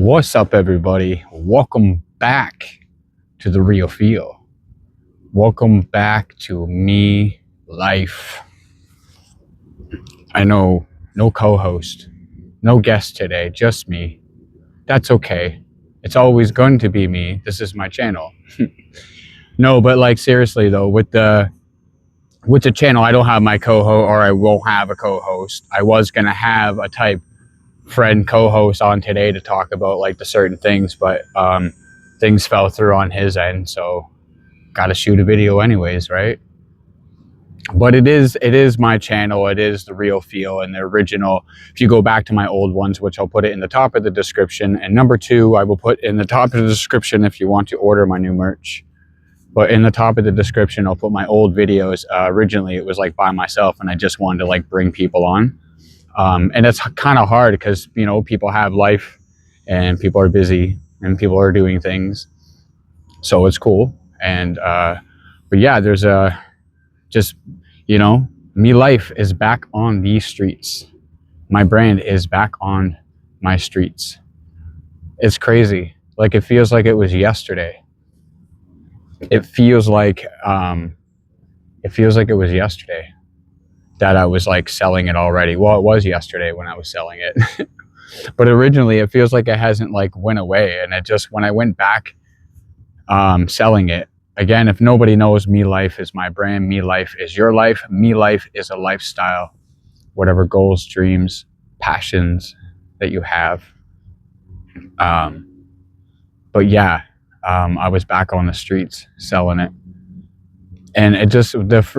What's up, everybody? Welcome back to the real feel. Welcome back to me life. I know, no co-host, no guest today, just me. That's okay. It's always going to be me. This is my channel. No, but like seriously though, with the channel, I don't have my co-host, or I won't have a co-host. I was gonna have a type friend co-host on today to talk about like the certain things, but things fell through on his end, so gotta shoot a video anyways, right? But it is my channel. It is the real feel and the original. If you go back to my old ones, which I'll put it in the top of the description, and number two, I will put in the top of the description if you want to order my new merch. But in the top of the description, I'll put my old videos. Originally it was like by myself, and I just wanted to like bring people on. And it's kind of hard because, you know, people have life and people are busy and people are doing things. So it's cool. And, but yeah, there's just, you know, me life is back on these streets. My brand is back on my streets. It's crazy. Like, it feels like it was yesterday. It feels like it was yesterday that I was like selling it already. Well, it was yesterday when I was selling it. But originally it feels like it hasn't like went away. And it just, when I went back selling it, again, if nobody knows, me life is my brand. Me life is your life. Me life is a lifestyle. Whatever goals, dreams, passions that you have. But yeah, I was back on the streets selling it. And it just,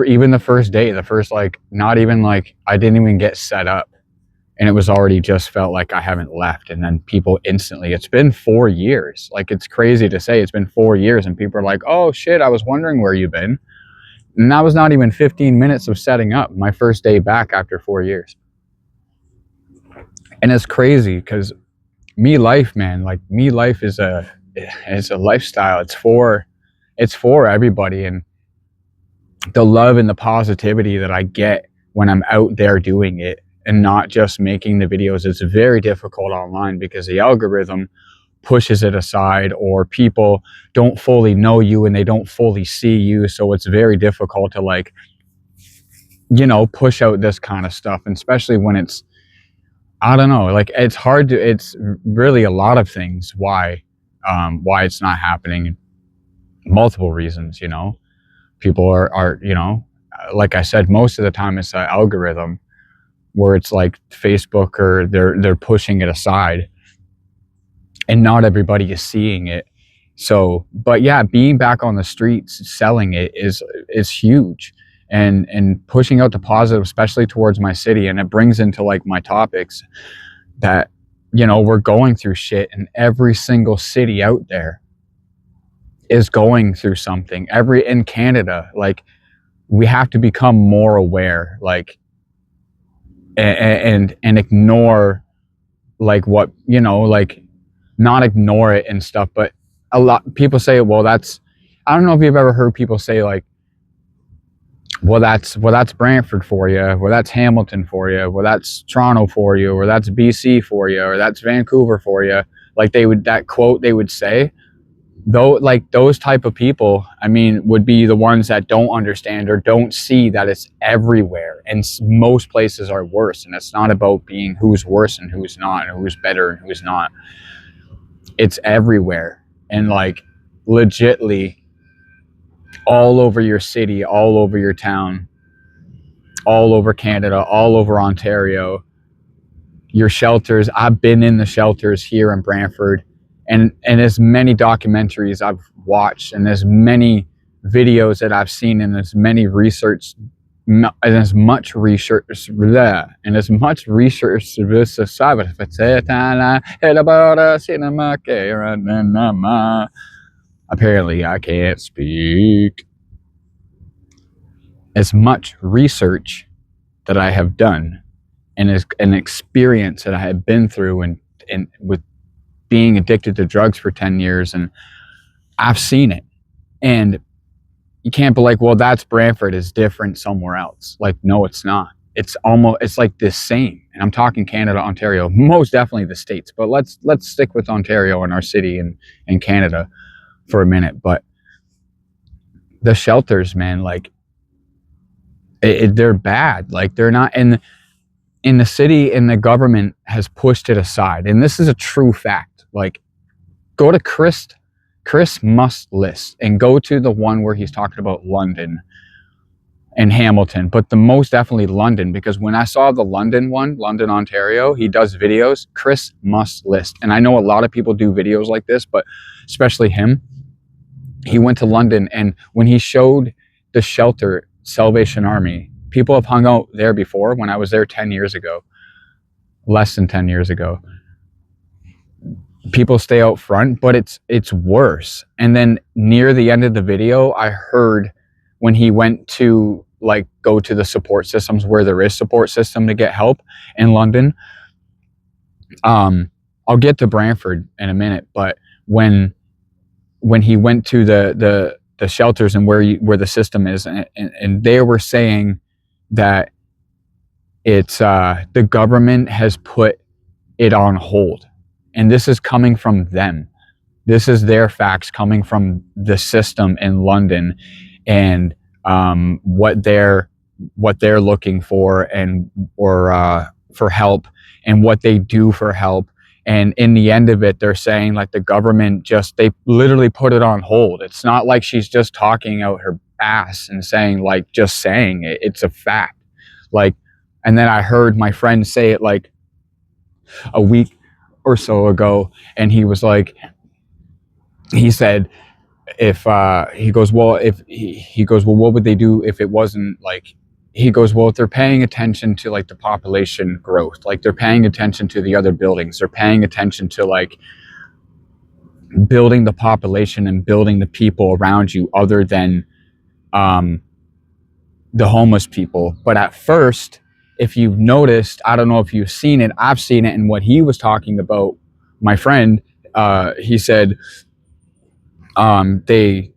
even the first day, the first, like, not even like, I didn't even get set up. And it was already just felt like I haven't left. And then people instantly, it's been 4 years. Like, it's crazy to say it's been 4 years. And people are like, oh shit, I was wondering where you've been. And that was not even 15 minutes of setting up my first day back after 4 years. And it's crazy because me life, man, like me life is a lifestyle. It's for everybody. And the love and the positivity that I get when I'm out there doing it and not just making the videos, it's very difficult online because the algorithm pushes it aside, or people don't fully know you and they don't fully see you. So it's very difficult to, like, you know, push out this kind of stuff. And especially when it's, I don't know, like, it's hard to, it's really a lot of things why it's not happening. Multiple reasons, you know. People are, you know, like I said, most of the time it's an algorithm where it's like Facebook, or they're pushing it aside and not everybody is seeing it. So, but yeah, being back on the streets selling it is huge, and pushing out the positive, especially towards my city. And it brings into like my topics that, you know, we're going through shit, and every single city out there is going through something. In Canada, like, we have to become more aware, like, and ignore, like, what, you know, like, not ignore it and stuff. But a lot people say, well, that's, I don't know if you've ever heard people say, like, well, that's Brantford for you, well, that's Hamilton for you, well, that's Toronto for you, or that's BC for you, or that's Vancouver for you. Like, that quote they would say, though, like, those type of people, I mean, would be the ones that don't understand or don't see that it's everywhere, and most places are worse. And it's not about being who's worse and who's not, and who's better and who's not. It's everywhere. And, like, legitly all over your city, all over your town, all over Canada, all over Ontario, your shelters. I've been in the shelters here in Brantford. And as many documentaries I've watched, and as many videos that I've seen, and as many research, and as much research, apparently I can't speak. As much research that I have done, and as an experience that I have been through, and with being addicted to drugs for 10 years, and I've seen it. And you can't be like, well, that's Brantford, is different somewhere else. Like, no, it's not. it's like the same. And I'm talking Canada, Ontario, most definitely the States, but let's stick with Ontario and our city in Canada for a minute. But the shelters, man, like they're bad. Like they're not in the city, and the government has pushed it aside. And this is a true fact. Like, go to Chris Musk's list and go to the one where he's talking about London and Hamilton, but the most definitely London, because when I saw the London one, London, Ontario, he does videos, Chris Musk's list. And I know a lot of people do videos like this, but especially him. He went to London, and when he showed the shelter, Salvation Army, people have hung out there before. When I was there 10 years ago, less than 10 years ago, people stay out front, but it's worse. And then near the end of the video, I heard when he went to like go to the support systems where there is support system to get help in London. I'll get to Brantford in a minute, but when he went to the shelters and where the system is, and they were saying that it's the government has put it on hold. And this is coming from them. This is their facts coming from the system in London, and what they're looking for, and or for help, and what they do for help. And in the end of it, they're saying like the government they literally put it on hold. It's not like she's just talking out her ass and saying it. It's a fact. Like, and then I heard my friend say it like a week or so ago, and he was like, he said, if he goes, well, what would they do if it wasn't like, he goes, well, if they're paying attention to like the population growth, like they're paying attention to the other buildings, they're paying attention to like building the population and building the people around you other than the homeless people. But at first, if you've noticed, I don't know if you've seen it, I've seen it. And what he was talking about, my friend, he said, they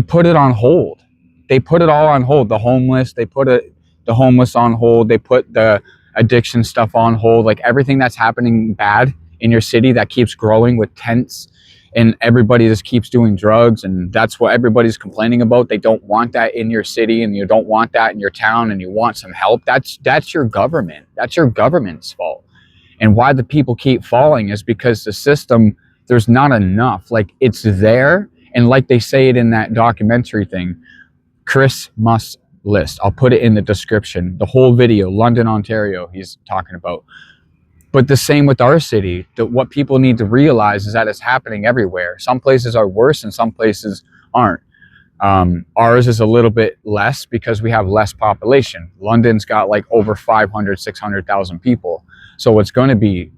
put it on hold. They put it all on hold. The homeless, the homeless on hold. They put the addiction stuff on hold. Like everything that's happening bad in your city that keeps growing with tents, and everybody just keeps doing drugs, and that's what everybody's complaining about. They don't want that in your city, and you don't want that in your town, and you want some help. That's your government. That's your government's fault. And why the people keep falling is because the system, there's not enough. Like it's there, and like they say it in that documentary thing, Chris Musk's list. I'll put it in the description. The whole video, London, Ontario, he's talking about. But the same with our city. What people need to realize is that it's happening everywhere. Some places are worse and some places aren't. Ours is a little bit less because we have less population. London's got like over 500, 600,000 people. So it's going to be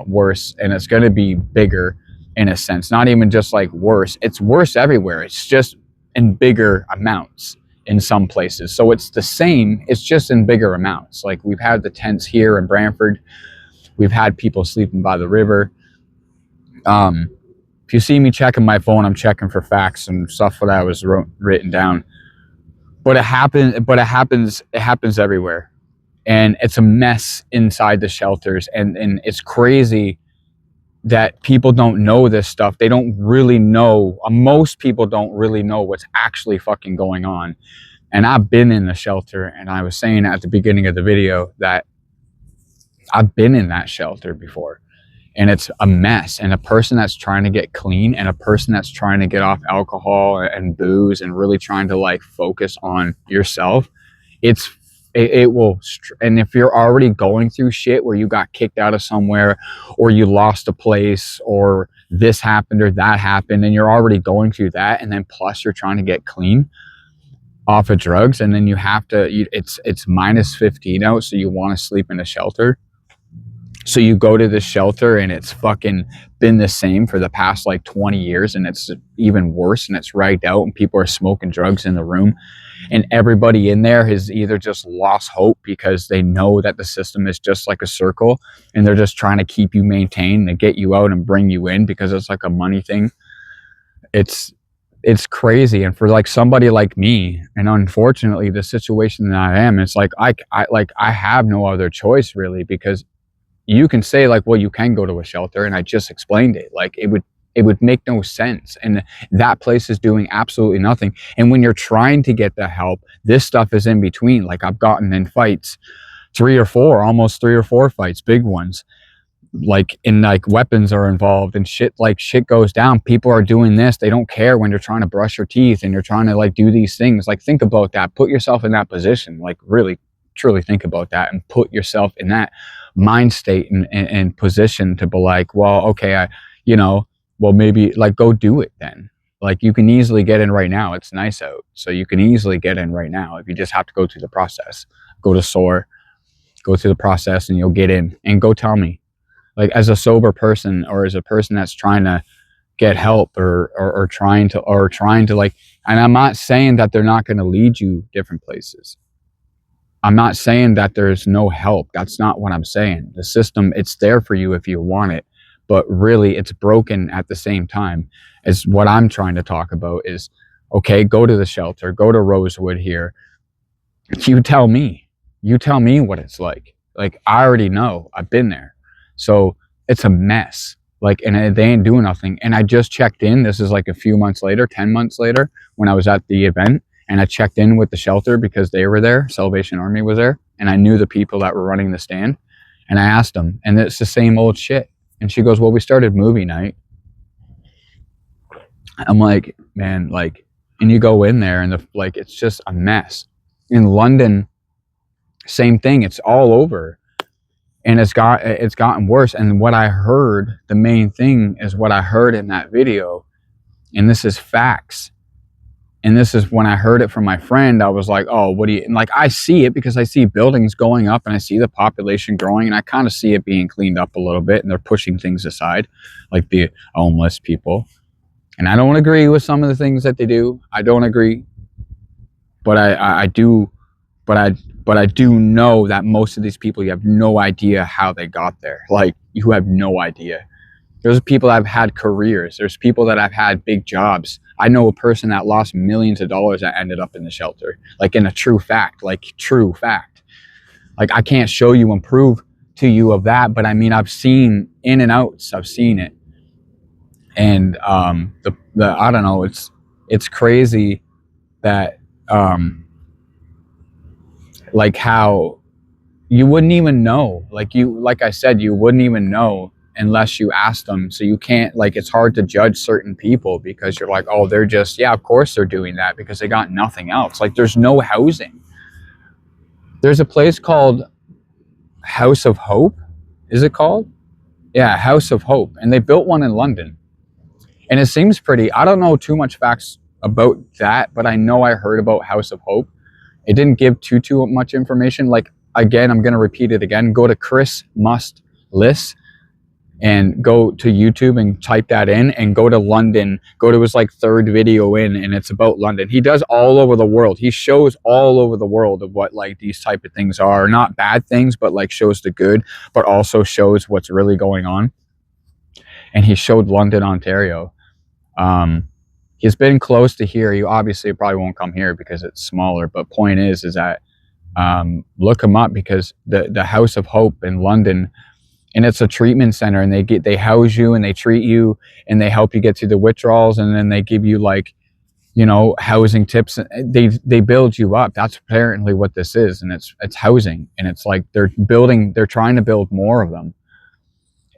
worse, and it's going to be bigger in a sense. Not even just like worse. It's worse everywhere. It's just in bigger amounts in some places. So it's the same. It's just in bigger amounts. Like we've had the tents here in Brantford. We've had people sleeping by the river. If you see me checking my phone, I'm checking for facts and stuff that I was written down. But it happens everywhere. And it's a mess inside the shelters. And it's crazy that people don't know this stuff. They don't really know. Most people don't really know what's actually fucking going on. And I've been in the shelter, and I was saying at the beginning of the video that I've been in that shelter before, and it's a mess. And a person that's trying to get clean, and a person that's trying to get off alcohol and booze and really trying to like focus on yourself, it will. And if you're already going through shit where you got kicked out of somewhere, or you lost a place, or this happened or that happened, and you're already going through that, and then plus you're trying to get clean off of drugs, and then you have to, it's minus 15 out, so you want to sleep in a shelter. So you go to the shelter, and it's fucking been the same for the past like 20 years, and it's even worse, and it's ragged out, and people are smoking drugs in the room, and everybody in there has either just lost hope because they know that the system is just like a circle, and they're just trying to keep you maintained and get you out and bring you in because it's like a money thing. It's it's crazy. And for like somebody like me, and unfortunately the situation that I am, it's like I have no other choice really, because you can say like, well, you can go to a shelter, and I just explained it. Like it would make no sense, and that place is doing absolutely nothing. And when you're trying to get the help, this stuff is in between. Like I've gotten in fights, almost 3 or 4 fights, big ones, like in like weapons are involved and shit, like shit goes down. People are doing this, they don't care when you're trying to brush your teeth and you're trying to like do these things. Like think about that, put yourself in that position, like really truly think about that and put yourself in that mind state and position to be like, well, okay, you know, well, maybe like go do it then. Like you can easily get in right now, it's nice out, so you can easily get in right now if you just have to go through the process. Go to SOAR, go through the process, and you'll get in. And go tell me, like as a sober person, or as a person that's trying to get help, or trying to like, and I'm not saying that they're not going to lead you different places. I'm not saying that there's no help. That's not what I'm saying. The system, it's there for you if you want it, but really it's broken at the same time. As what I'm trying to talk about is, okay, go to the shelter, go to Rosewood here. You tell me. You tell me what it's like. Like I already know. I've been there. So it's a mess. Like, and they ain't doing nothing. And I just checked in. This is like a few months later, 10 months later, when I was at the event, and I checked in with the shelter because they were there. Salvation Army was there, and I knew the people that were running the stand. And I asked them, and it's the same old shit. And she goes, well, we started movie night. I'm like, man, like, and you go in there and like, it's just a mess. In London, same thing. It's all over, and it's gotten worse. And what I heard, the main thing is what I heard in that video, and this is facts. And this is when I heard it from my friend. I was like, oh, what do you, and like, I see it because I see buildings going up and I see the population growing, and I kind of see it being cleaned up a little bit, and they're pushing things aside, like the homeless people. And I don't agree with some of the things that they do. I don't agree, but I do, but I do know that most of these people, you have no idea how they got there. Like you have no idea. There's people that have had careers. There's people that have had big jobs. I know a person that lost millions of dollars that ended up in the shelter. Like in a true fact, like true fact. Like I can't show you and prove to you of that, but I mean, I've seen in and outs. I've seen it. And the I don't know, it's crazy that like how you wouldn't even know, like I said, you wouldn't even know unless you asked them. So you can't, like, it's hard to judge certain people because you're like, oh, they're just, yeah, of course they're doing that because they got nothing else. Like there's no housing. There's a place called House of Hope. Is it called? Yeah, House of Hope. And they built one in London. And it seems pretty, I don't know too much facts about that, but I know I heard about House of Hope. It didn't give too much information. Like, again, I'm going to repeat it again. Go to Chris Must List and go to YouTube and type that in, and go to London. Go to his like third video in, and it's about London. He does all over the world. He shows all over the world of what like these type of things are. Not bad things, but like shows the good, but also shows what's really going on. And he showed London, Ontario. He's been close to here. You obviously probably won't come here because it's smaller, but point is that look him up, because the House of Hope in London, and it's a treatment center, and they house you and they treat you and they help you get through the withdrawals, and then they give you like, you know, housing tips. They build you up. That's apparently what this is, and it's housing, and it's like they're trying to build more of them.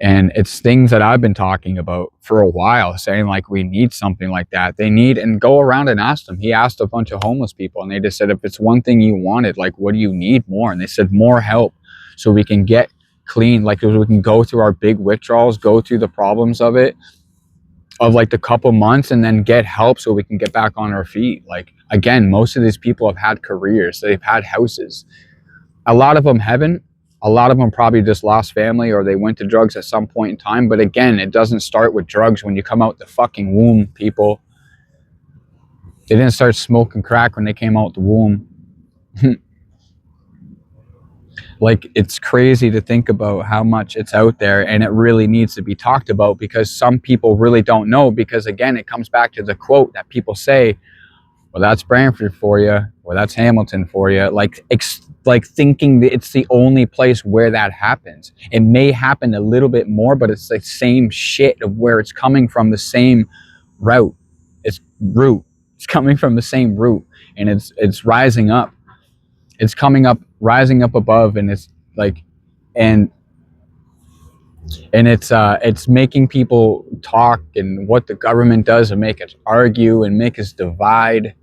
And it's things that I've been talking about for a while, saying like, we need something like that. They need, and go around and ask them. He asked a bunch of homeless people, and they just said, if it's one thing you wanted, like, what do you need more? And they said, more help, so we can get clean. Like, we can go through our big withdrawals, go through the problems of it, of like the couple months, and then get help so we can get back on our feet. Like, again, most of these people have had careers. They've had houses. A lot of them haven't. A lot of them probably just lost family, or they went to drugs at some point in time. But again, it doesn't start with drugs when you come out the fucking womb, people. They didn't start smoking crack when they came out the womb. Like, it's crazy to think about how much it's out there, and it really needs to be talked about, because some people really don't know. Because again, it comes back to the quote that people say, well, that's Brantford for you, or that's Hamilton for you. Like thinking that it's the only place where that happens. It may happen a little bit more, but it's the same shit of where it's coming from, the same route. It's coming from the same route, and it's rising up. It's coming up, rising up above, and it's like, and it's making people talk, and what the government does and make us argue and make us divide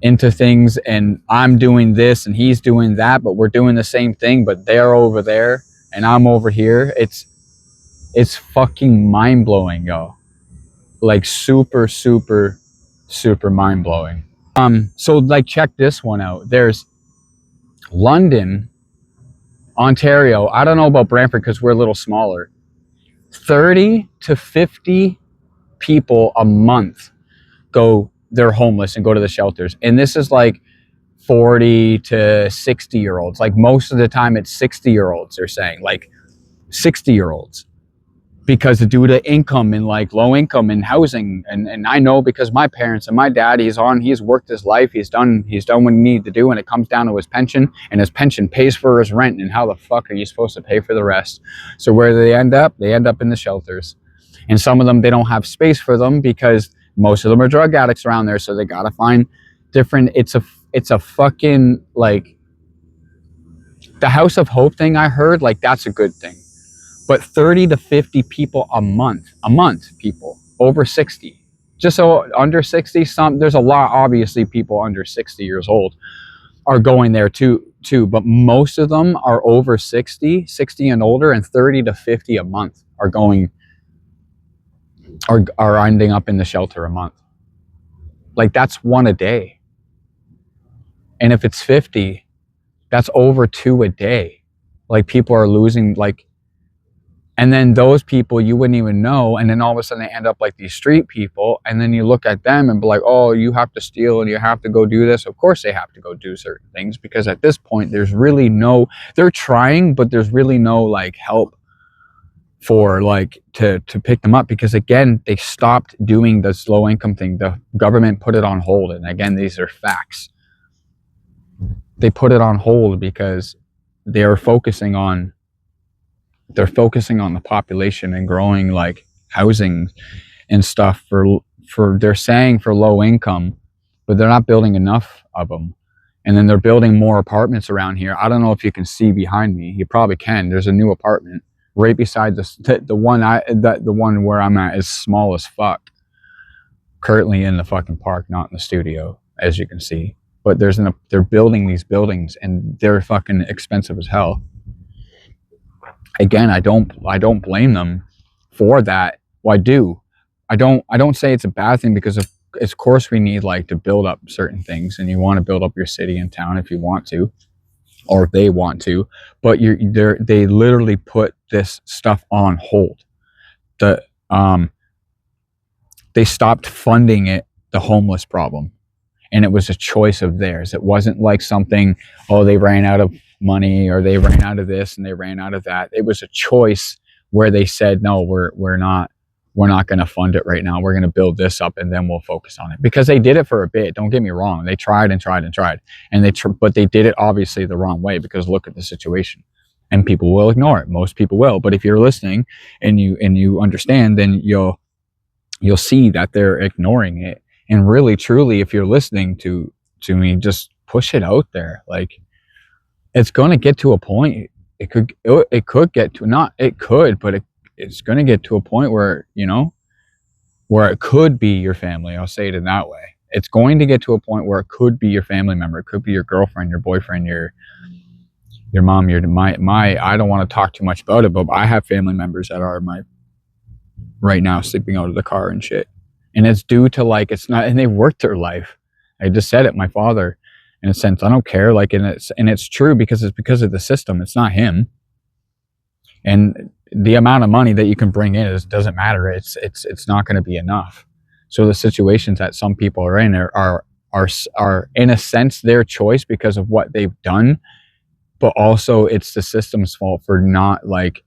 into things, and I'm doing this and he's doing that, but we're doing the same thing, but they're over there and I'm over here. It's fucking mind-blowing, yo. Like super, super, super mind-blowing. So like, check this one out. There's London, Ontario. I don't know about Brantford because we're a little smaller. 30 to 50 people a month they're homeless and go to the shelters. And this is like 40 to 60 year olds. Like, most of the time it's 60 year olds, they're saying, like 60 year olds, because due to income and like low income and housing. And I know, because my parents and my dad, he's worked his life, he's done what he needed to do, and it comes down to his pension, and his pension pays for his rent, and how the fuck are you supposed to pay for the rest? So where do they end up? They end up in the shelters. And some of them, they don't have space for them, because most of them are drug addicts around there, so they gotta find different. It's a fucking, like, the House of Hope thing I heard, like, that's a good thing. But 30 to 50 people a month, people over 60, just so under 60, there's a lot, obviously, people under 60 years old are going there too, but most of them are over 60 and older, and 30 to 50 a month are ending up in the shelter a month. Like, that's one a day. And if it's 50, that's over 2 a day. Like, people are losing, like, and then those people you wouldn't even know, and then all of a sudden they end up like these street people, and then you look at them and be like, oh, you have to steal and you have to go do this. Of course they have to go do certain things, because at this point there's really no, they're trying, but there's really no like help for like to pick them up, because again, they stopped doing this low income thing. The government put it on hold, and again, these are facts. They put it on hold because they're focusing on the population and growing like housing and stuff for they're saying for low income, but they're not building enough of them. And then they're building more apartments around here. I don't know if you can see behind me. You probably can. There's a new apartment right beside the one where I'm at is small as fuck. Currently in the fucking park, not in the studio, as you can see. But they're building these buildings, and they're fucking expensive as hell. Again, I don't blame them for that. Well, I do. I don't say it's a bad thing, because of course we need like to build up certain things, and you want to build up your city and town if you want to, or if they want to. But they literally put this stuff on hold. They stopped funding the homeless problem, and it was a choice of theirs. It wasn't like something, oh, they ran out of money, or they ran out of this and they ran out of that. It was a choice where they said, no, we're not going to fund it right now. We're going to build this up, and then we'll focus on it. Because they did it for a bit. Don't get me wrong. They tried and tried and tried, but they did it obviously the wrong way, because look at the situation, and people will ignore it. Most people will. But if you're listening and you understand, then you'll see that they're ignoring it. And really, truly, if you're listening to me, just push it out there. Like, it's going to get to a point. It could get to, not it could, but it's going to get to a point where, where it could be your family. I'll say it in that way. It's going to get to a point where it could be your family member. It could be your girlfriend, your boyfriend, your mom, I don't want to talk too much about it, but I have family members that are right now sleeping out of the car and shit. And it's due to like, it's not, and they worked their life. I just said it, my father, in a sense, I don't care. Like, and it's true, because it's because of the system. It's not him. And the amount of money that you can bring in doesn't matter. It's not going to be enough. So the situations that some people are in are in a sense their choice because of what they've done, but also it's the system's fault for not like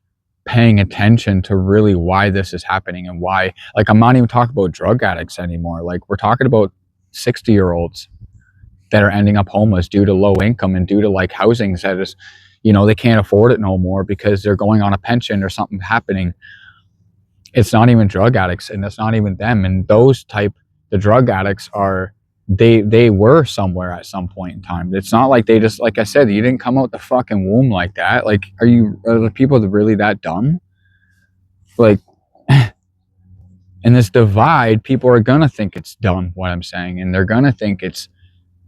paying attention to really why this is happening and why. Like, I'm not even talking about drug addicts anymore. Like, we're talking about 60-year-olds that are ending up homeless due to low income and due to like housing that is, they can't afford it no more because they're going on a pension or something happening. It's not even drug addicts, and it's not even them. And the drug addicts are, they were somewhere at some point in time. It's not like they just, like I said, you didn't come out the fucking womb like that. Like, are the people really that dumb? Like, in this divide, people are gonna think it's dumb what I'm saying, and they're gonna think it's,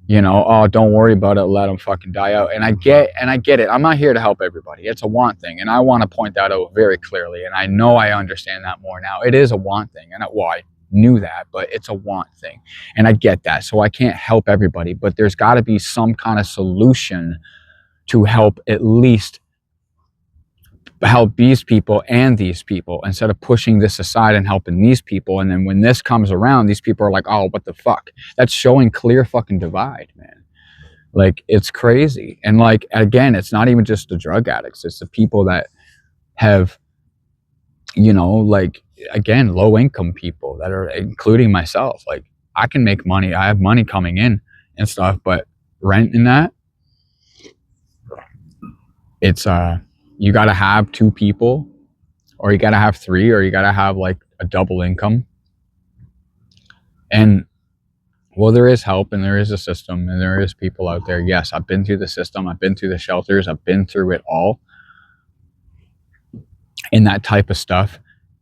oh, don't worry about it, let them fucking die out. And I get it. I'm not here to help everybody. It's a want thing, and I want to point that out very clearly. And I know I understand that more now. It is a want thing, and I knew that, but it's a want thing, and I get that. So I can't help everybody, but there's got to be some kind of solution to help, at least help these people and these people, instead of pushing this aside and helping these people. And then when this comes around, these people are like, oh, what the fuck? That's showing clear fucking divide, man. Like, it's crazy. And like, again, it's not even just the drug addicts, it's the people that have, like, again, low income people that are, including myself. Like, I can make money, I have money coming in and stuff, but rent and that, it's you got to have 2 people, or you got to have 3, or you got to have like a double income. And well, there is help, and there is a system, and there is people out there. Yes, I've been through the system, I've been through the shelters, I've been through it all, and that type of stuff.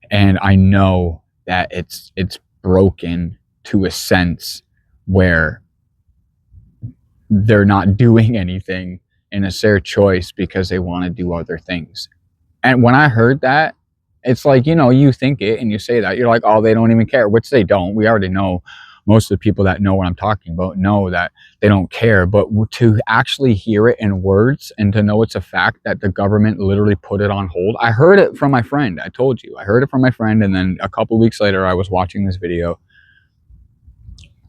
And I know that it's broken to a sense where they're not doing anything, and it's their choice because they want to do other things. And when I heard that, it's like, you think it and you say that, you're like, oh, they don't even care, which they don't. We already know, most of the people that know what I'm talking about know that they don't care. But to actually hear it in words and to know it's a fact that the government literally put it on hold. I heard it from my friend. I told you, I heard it from my friend. And then a couple weeks later, I was watching this video.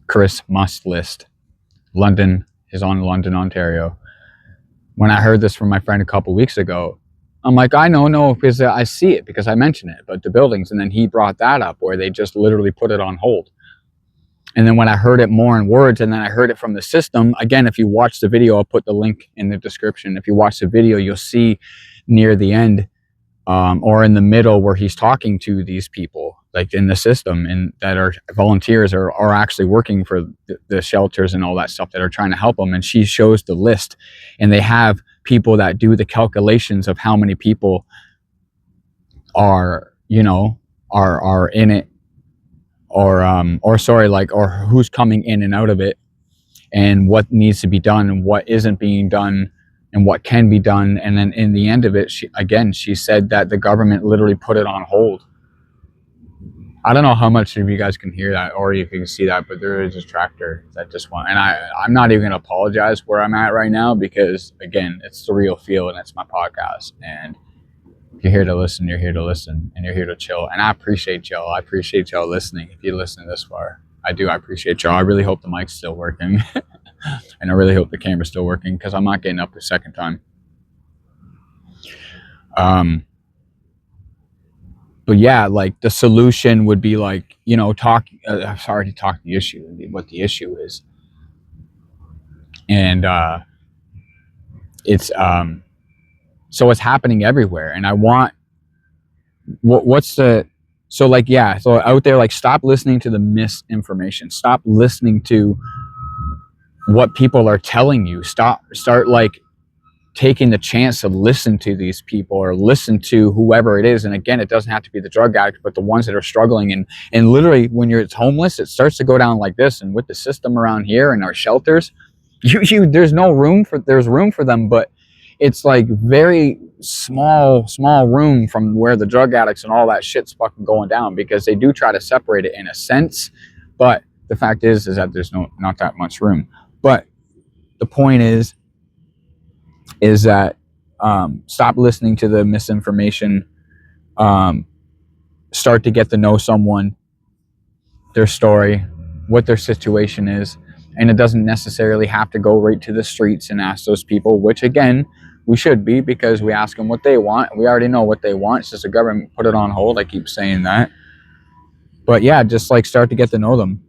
Chris Must List. London is on London, Ontario. When I heard this from my friend a couple weeks ago, I'm like, I know, because I see it, because I mentioned it, but the buildings. And then he brought that up where they just literally put it on hold. And then when I heard it more in words, and then I heard it from the system, again, if you watch the video, I'll put the link in the description. If you watch the video, you'll see near the end, or in the middle, where he's talking to these people, like in the system, and that are volunteers or are actually working for the shelters and all that stuff, that are trying to help them. And she shows the list, and they have people that do the calculations of how many people are in it, or who's coming in and out of it, and what needs to be done and what isn't being done and what can be done. And then in the end of it, she said that the government literally put it on hold. I don't know how much of you guys can hear that or you can see that, but there is a tractor that just went. And I'm not even gonna apologize where I'm at right now, because again, it's the real feel and it's my podcast. And if you're here to listen, you're here to listen, and you're here to chill. And I appreciate y'all. I appreciate y'all listening. If you listen this far, I do. I appreciate y'all. I really hope the mic's still working. And I really hope the camera's still working, because I'm not getting up the second time. But yeah, like, the solution would be like, talk the issue, what the issue is. And it's so it's happening everywhere. And I want, so out there, like, stop listening to the misinformation. Stop listening to what people are telling you. Start like taking the chance to listen to these people, or listen to whoever it is. And again, it doesn't have to be the drug addict, but the ones that are struggling. And literally, when it's homeless, it starts to go down like this. And with the system around here and our shelters, there's room for them, but it's like very small room from where the drug addicts and all that shit's fucking going down, because they do try to separate it in a sense. But the fact is that there's not that much room. But the point is that stop listening to the misinformation. Start to get to know someone, their story, what their situation is. And it doesn't necessarily have to go right to the streets and ask those people, which again, We should be, because we ask them what they want. We already know what they want. It's just the government put it on hold. I keep saying that. But yeah, just like start to get to know them.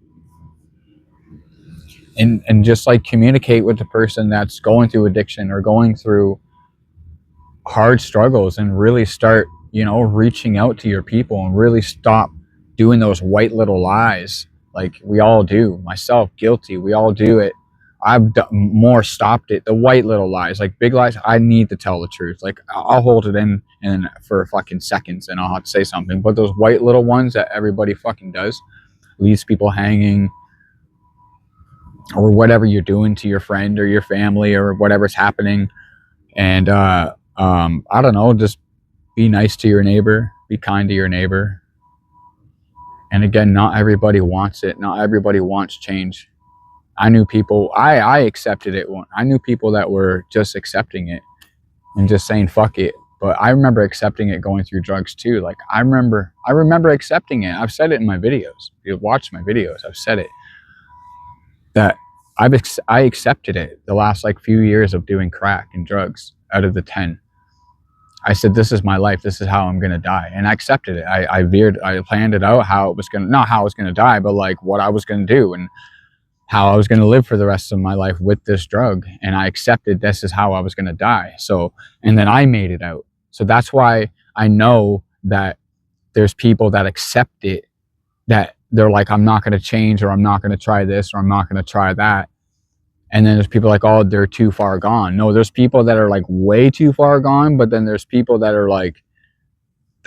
And just like communicate with the person that's going through addiction or going through hard struggles, and really start, reaching out to your people, and really stop doing those white little lies like we all do. Myself guilty, we all do it. I've more stopped it. The white little lies, like big lies, I need to tell the truth. Like I'll hold it in and for fucking seconds, and I'll have to say something. But those white little ones that everybody fucking does, leaves people hanging, or whatever you're doing to your friend or your family or whatever's happening. And I don't know, just be nice to your neighbor, be kind to your neighbor. And again, not everybody wants it. Not everybody wants change. I knew people, I accepted it. I knew people that were just accepting it and just saying fuck it. But I remember accepting it going through drugs too. Like I remember accepting it. I've said it in my videos. If you watch my videos, I've said it, that I accepted it the last like few years of doing crack and drugs. Out of the 10, I said, this is my life. This is how I'm going to die. And I accepted it. I planned it out how it was going to, not how I was going to die, but like what I was going to do and how I was going to live for the rest of my life with this drug. And I accepted this is how I was going to die. So, and then I made it out. So that's why I know that there's people that accept it, that they're like, I'm not going to change, or I'm not going to try this, or I'm not going to try that. And then there's people like, oh, they're too far gone. No, there's people that are like way too far gone, but then there's people that are like,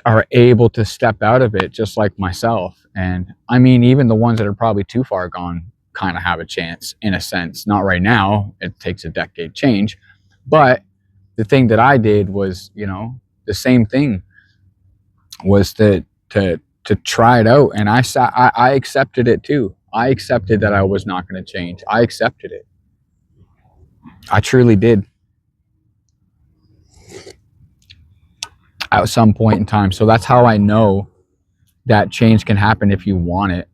are able to step out of it, just like myself. And I mean, even the ones that are probably too far gone kind of have a chance, in a sense. Not right now. It takes a decade change. But the thing that I did was, the same thing, was to try it out. And I accepted it too. I accepted that I was not going to change. I accepted it. I truly did. At some point in time. So that's how I know that change can happen if you want it.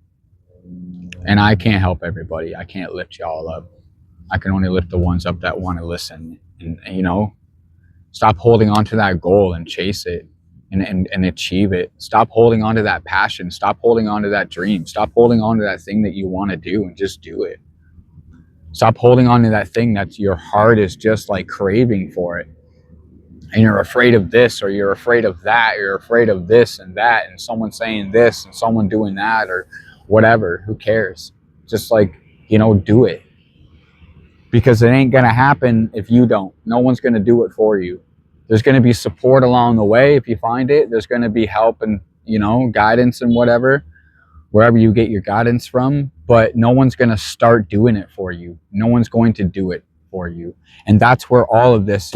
And I can't help everybody. I can't lift y'all up. I can only lift the ones up that want to listen. And stop holding on to that goal and chase it and achieve it. Stop holding on to that passion. Stop holding on to that dream. Stop holding on to that thing that you want to do, and just do it. Stop holding on to that thing that your heart is just like craving for it. And you're afraid of this, or you're afraid of that, you're afraid of this and that, and someone saying this and someone doing that, or whatever. Who cares? Just like, do it. Because it ain't going to happen if you don't. No one's going to do it for you. There's going to be support along the way if you find it. There's going to be help and, guidance and whatever, wherever you get your guidance from. But no one's going to start doing it for you. No one's going to do it for you. And that's where all of this,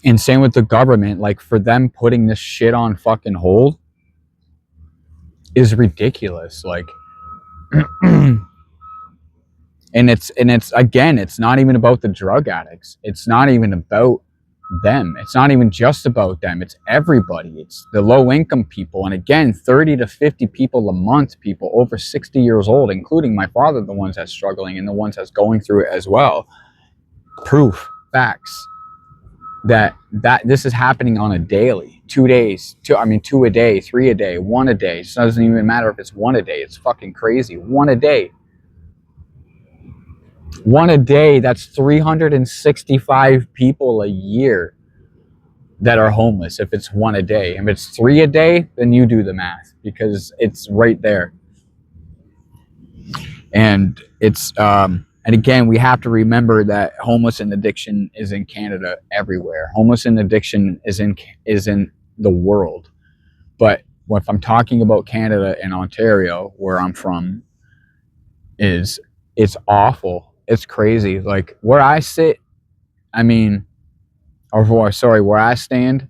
and same with the government, like for them putting this shit on fucking hold is ridiculous. Like, and it's again, it's not even about the drug addicts. It's not even about them. It's not even just about them. It's everybody. It's the low income people. And again, 30 to 50 people a month, people over 60 years old, including my father, the ones that's struggling and the ones that's going through it as well. Proof, facts. That this is happening on a daily, 2 days, 2 a day, 3 a day, 1 a day. It doesn't even matter if it's 1 a day. It's fucking crazy. 1 a day. 1 a day, that's 365 people a year that are homeless if it's 1 a day. If it's 3 a day, then you do the math, because it's right there. And it's and again, we have to remember that homeless and addiction is in Canada everywhere. Homeless and addiction is in the world. But if I'm talking about Canada and Ontario, where I'm from, it's awful. It's crazy. Like where I sit, where I stand,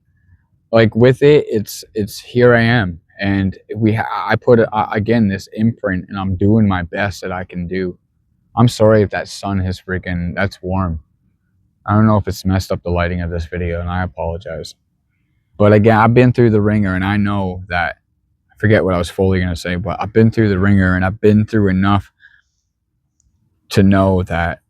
like with it, it's here I am. And I put again this imprint, and I'm doing my best that I can do. I'm sorry if that sun has that's warm. I don't know if it's messed up the lighting of this video, and I apologize. But again, I've been through the ringer, and I know that, I forget what I was fully going to say, but I've been through the ringer, and I've been through enough to know that,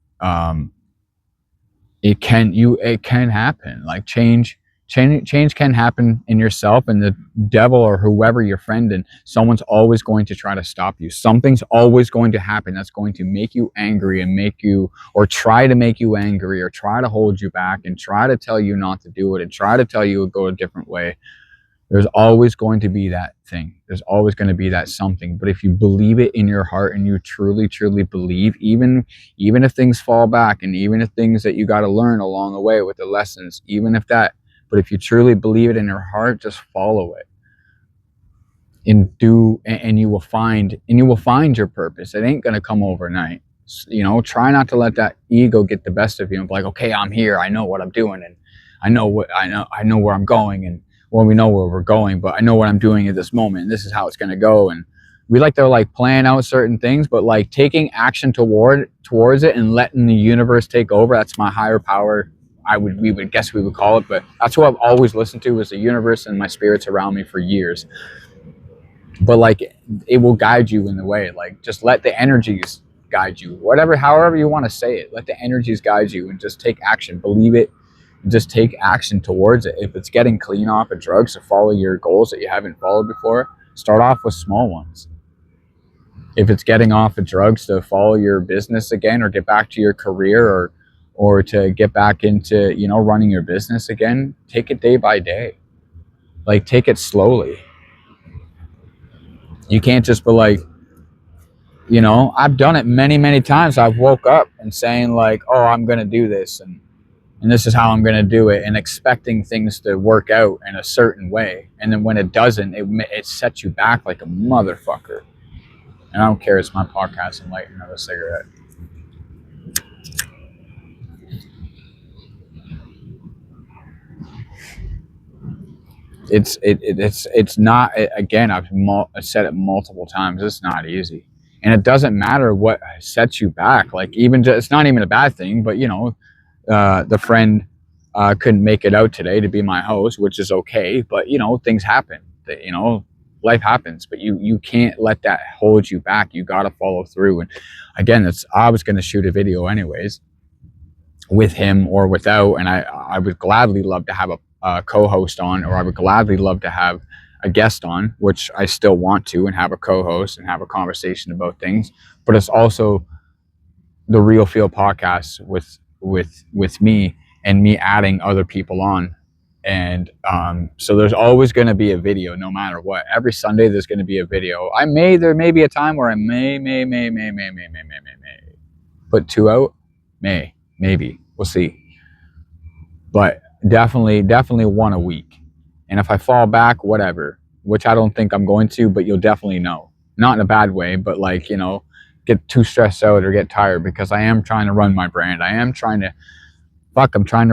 it can happen. Like change can happen in yourself, and the devil or whoever your friend, and someone's always going to try to stop you. Something's always going to happen that's going to make you angry and make you, or try to make you angry, or try to hold you back and try to tell you not to do it and try to tell you to go a different way. There's always going to be that thing. There's always going to be that something. But if you believe it in your heart and you truly, truly believe, even if things fall back, and even if things that you got to learn along the way with the lessons, even if that, but if you truly believe it in your heart, just follow it and you will find your purpose. It ain't going to come overnight. You know, try not to let that ego get the best of you and be like, okay, I'm here. I know what I'm doing, and I know where I'm going, and well, we know where we're going, but I know what I'm doing at this moment, and this is how it's going to go. And we like to like plan out certain things, but like taking action towards it and letting the universe take over. That's my higher power. We would call it, but that's what I've always listened to, is the universe and my spirits around me for years. But like, it will guide you in the way. Like, just let the energies guide you, however you want to say it. Let the energies guide you, and just take action. Believe it. Just take action towards it. If it's getting clean off of drugs to follow your goals that you haven't followed before, start off with small ones. If it's getting off of drugs to follow your business again, or get back to your career, or to get back into, you know, running your business again, take it day by day. Like, take it slowly. You can't just be like, you know, I've done it many, many times. I've woke up and saying like, oh, I'm going to do this, and this is how I'm going to do it, and expecting things to work out in a certain way. And then when it doesn't, it sets you back like a motherfucker. And I don't care. It's my podcast. I'm lighting another cigarette. It's not, again, I've said it multiple times. It's not easy. And it doesn't matter what sets you back. Like, it's not even a bad thing, but you know, the friend couldn't make it out today to be my host, which is okay. But you know, things happen. You know, life happens. But you can't let that hold you back. You got to follow through. And again, I was going to shoot a video anyways, with him or without, and I would gladly love to have a co-host on, or I would gladly love to have a guest on, which I still want to, and have a co-host and have a conversation about things. But it's also the Real Feel podcast with me, and me adding other people on. And so there's always going to be a video, no matter what. Every Sunday there's going to be a video. There may be a time where I may put two out. Maybe we'll see. But definitely one a week. And if I fall back, whatever, which I don't think I'm going to, but you'll definitely know. Not in a bad way, but like, you know, get too stressed out or get tired, because I am trying to run my brand. I'm trying to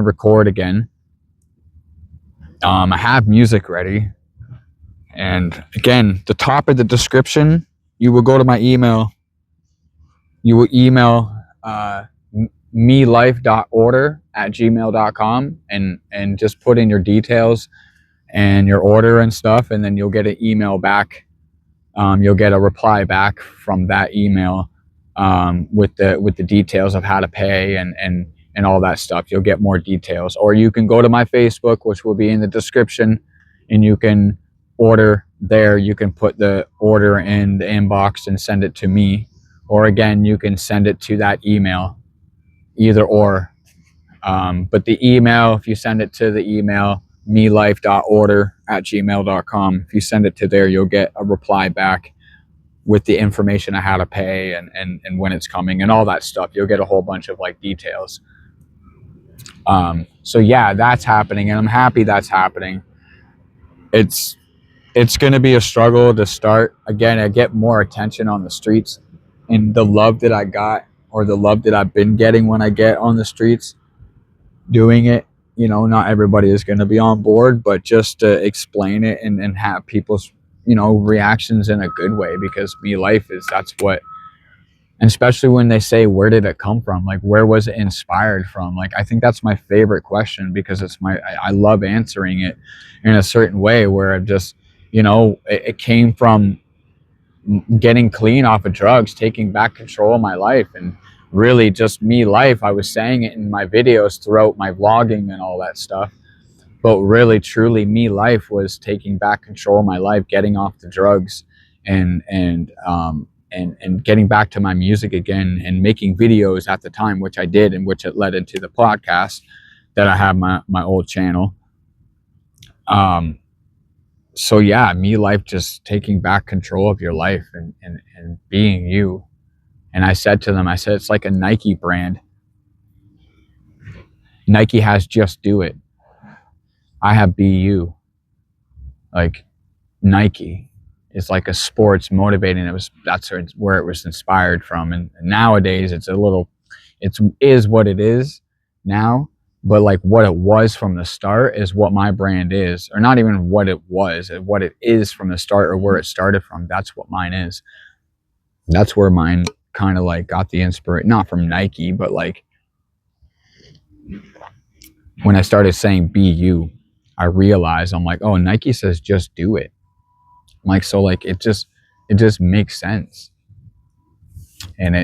record again. I have music ready. And again, the top of the description, you will go to my email. You will email melife.order@gmail.com and just put in your details and your order and stuff, and then you'll get an email back. You'll get a reply back from that email with the details of how to pay and all that stuff. You'll get more details. Or you can go to my Facebook, which will be in the description, and you can order there. You can put the order in the inbox and send it to me. Or again, you can send it to that email. Either or. But the email, if you send it to the email, melife.order@gmail.com, if you send it to there, you'll get a reply back with the information on how to pay and when it's coming and all that stuff. You'll get a whole bunch of like details. So yeah, that's happening, and I'm happy that's happening. It's going to be a struggle to start. Again, I get more attention on the streets, and the love that I got, or the love that I've been getting when I get on the streets doing it, you know, not everybody is going to be on board, but just to explain it and have people's, you know, reactions in a good way, because that's what, and especially when they say, where did it come from? Like, where was it inspired from? Like, I think that's my favorite question, because I love answering it in a certain way where it just, you know, it came from getting clean off of drugs, taking back control of my life, and really just me life. I was saying it in my videos throughout my vlogging and all that stuff. But really, truly, me life was taking back control of my life, getting off the drugs, and getting back to my music again, and making videos at the time, which I did, and which it led into the podcast that I have my old channel. So yeah, me life, just taking back control of your life and being you. And I said to them, I said, it's like a Nike brand. Nike has just do it. I have be you. Like Nike is like a sports motivating. That's where it was inspired from. And nowadays it's is what it is now. But like what it was from the start is what my brand is, or not even what it was, what it is from the start, or where it started from. That's what mine is. That's where mine kind of like got the inspiration, not from Nike, but like when I started saying be you, I realized, I'm like, oh, Nike says just do it. I'm like, so like it just makes sense. And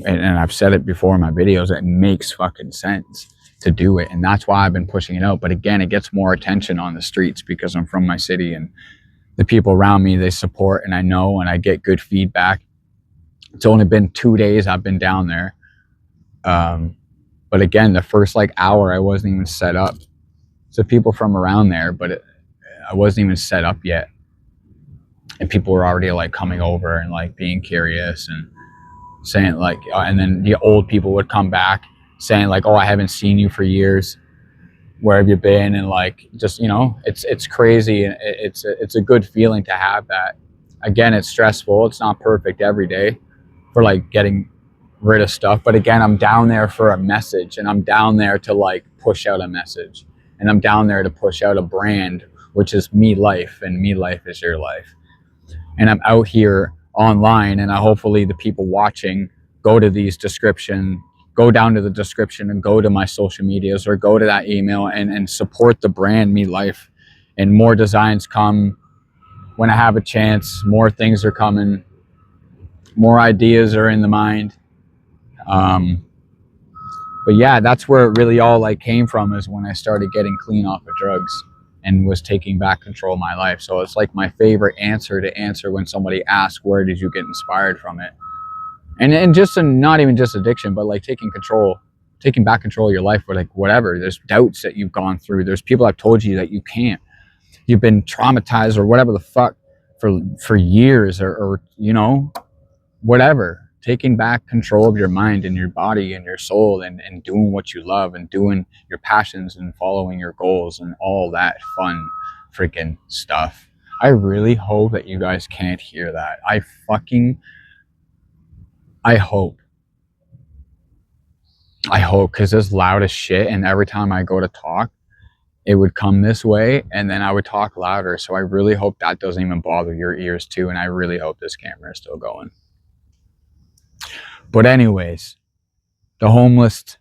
I've said it before in my videos, it makes fucking sense to do it. And that's why I've been pushing it out. But again, it gets more attention on the streets because I'm from my city, and the people around me, they support, and I know, and I get good feedback. It's only been 2 days I've been down there. But again, the first like hour, I wasn't even set up. So people from around there, but I wasn't even set up yet. And people were already like coming over and like being curious and saying like, and then the old people would come back saying like, oh, I haven't seen you for years. Where have you been? And like, just, you know, it's crazy. And it's a good feeling to have that. Again, it's stressful. It's not perfect every day for like getting rid of stuff. But again, I'm down there for a message, and I'm down there to like push out a message, and I'm down there to push out a brand, which is me life, and me life is your life. And I'm out here online, and hopefully the people watching go to these description, go down to the description and go to my social medias, or go to that email and support the brand me life. And more designs come when I have a chance. More things are coming. More ideas are in the mind. But yeah, that's where it really all like came from, is when I started getting clean off of drugs and was taking back control of my life. So it's like my favorite answer to answer when somebody asks, where did you get inspired from it? And just not even just addiction, but like taking back control of your life, or like whatever. There's doubts that you've gone through. There's people that have told you that you can't. You've been traumatized or whatever the fuck for years, or you know, whatever. Taking back control of your mind and your body and your soul, and doing what you love, and doing your passions, and following your goals, and all that fun freaking stuff. I really hope that you guys can't hear that. I hope, because it's loud as shit, and every time I go to talk, it would come this way, and then I would talk louder. So I really hope that doesn't even bother your ears too, and I really hope this camera is still going. But anyways, the homeless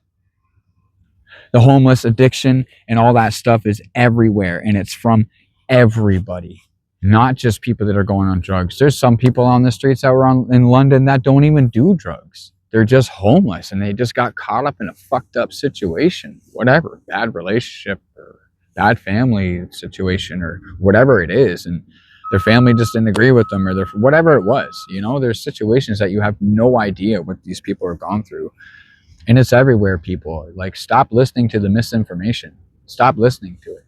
addiction and all that stuff is everywhere, and it's from everybody, not just people that are going on drugs. There's some people on the streets that were in London that don't even do drugs. They're just homeless, and they just got caught up in a fucked up situation, whatever, bad relationship or bad family situation or whatever it is, and their family just didn't agree with them, or whatever it was. You know, there's situations that you have no idea what these people have gone through. And it's everywhere. People, like, stop listening to the misinformation. Stop listening to it.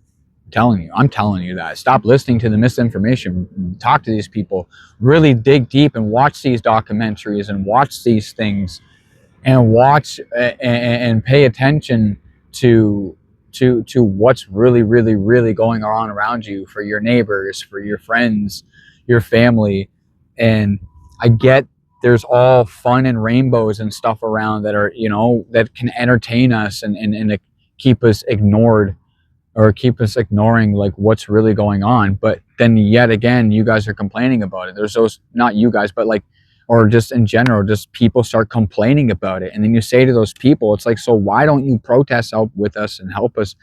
I'm telling you that. Stop listening to the misinformation. Talk to these people. Really dig deep and watch these documentaries and watch these things, and watch and pay attention to what's really, really, really going on around you, for your neighbors, for your friends, your family. And I get there's all fun and rainbows and stuff around that are, you know, that can entertain us and keep us ignored, or keep us ignoring like what's really going on. But then yet again, you guys are complaining about it. There's those, not you guys, but like, or just in general, just people start complaining about it. And then you say to those people, it's like, so why don't you protest out with us and help us?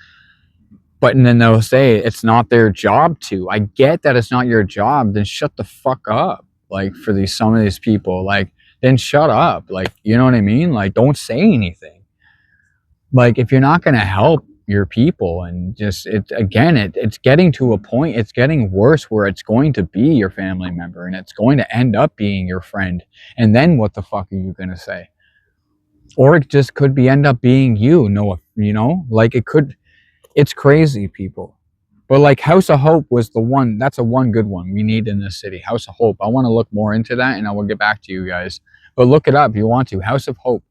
But and then they'll say it's not their job to. I get that it's not your job. Then shut the fuck up. Like, for some of these people, like, then shut up. Like, you know what I mean? Like, don't say anything. Like, if you're not going to help your people, and just, it's getting to a point, it's getting worse where it's going to be your family member and it's going to end up being your friend. And then what the fuck are you going to say? Or it just could be end up being you. No, you know, like it's crazy, people. But like House of Hope was the one, that's a one good one we need in this city. House of Hope. I want to look more into that and I will get back to you guys. But look it up if you want to. House of Hope.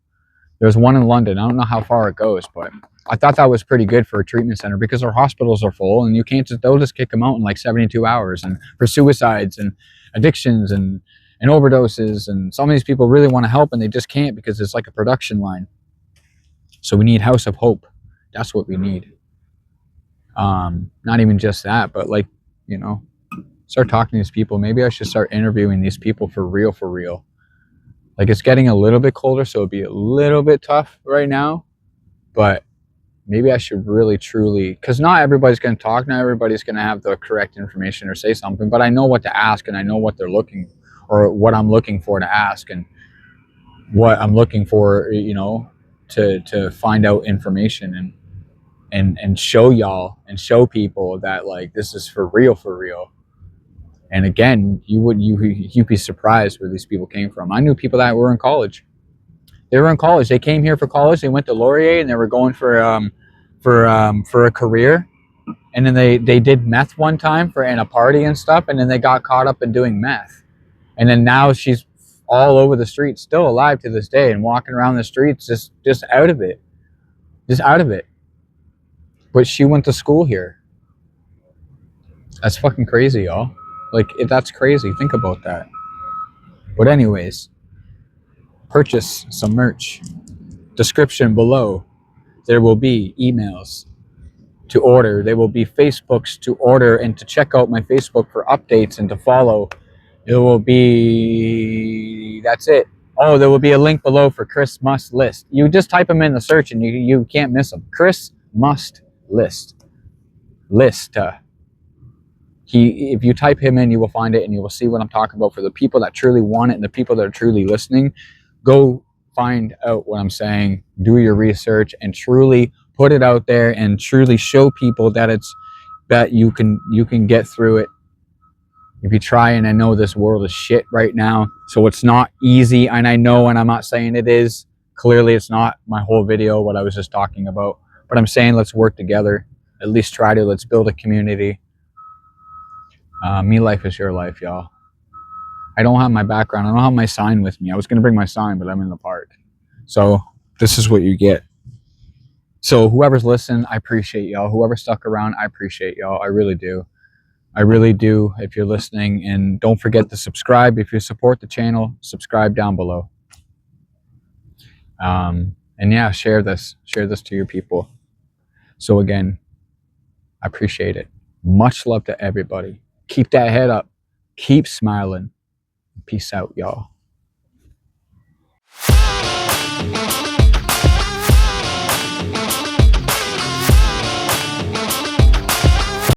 There's one in London. I don't know how far it goes, but I thought that was pretty good for a treatment center because our hospitals are full and you can't just, they'll just kick them out in like 72 hours, and for suicides and addictions and overdoses. And some of these people really want to help and they just can't because it's like a production line. So we need House of Hope. That's what we need. Not even just that, but like, you know, start talking to these people. Maybe I should start interviewing these people for real, for real. Like, it's getting a little bit colder, so it'd be a little bit tough right now, but maybe I should really truly, because not everybody's going to talk, not everybody's going to have the correct information or say something, but I know what to ask and I know what they're looking, or what I'm looking for to ask, and what I'm looking for, you know, to find out information and show y'all and show people that like this is for real, for real. And again, you'd be surprised where these people came from. I knew people that were in college. They were in college. They came here for college. They went to Laurier and they were going for a career. And then they did meth one time in a party and stuff. And then they got caught up in doing meth. And then now she's all over the streets, still alive to this day, and walking around the streets just out of it, But she went to school here. That's fucking crazy, y'all. Like, that's crazy. Think about that. But anyways, purchase some merch. Description below. There will be emails to order. There will be Facebooks to order and to check out my Facebook for updates and to follow. It will be... That's it. Oh, there will be a link below for Chris Must List. You just type him in the search and you can't miss him. Chris Must List. If you type him in, you will find it and you will see what I'm talking about. For the people that truly want it and the people that are truly listening, go find out what I'm saying, do your research, and truly put it out there and truly show people that you can get through it if you try. And I know this world is shit right now, so it's not easy, and I know, and I'm not saying it is. Clearly it's not my whole video what I was just talking about, but I'm saying let's work together. At least try to. Let's build a community. Me life is your life, y'all. I don't have my background. I don't have my sign with me. I was going to bring my sign, but I'm in the park. So this is what you get. So whoever's listening, I appreciate y'all. Whoever stuck around, I appreciate y'all. I really do. I really do, if you're listening. And don't forget to subscribe. If you support the channel, subscribe down below. And yeah, share this. Share this to your people. So again, I appreciate it. Much love to everybody. Keep that head up. Keep smiling. Peace out, y'all.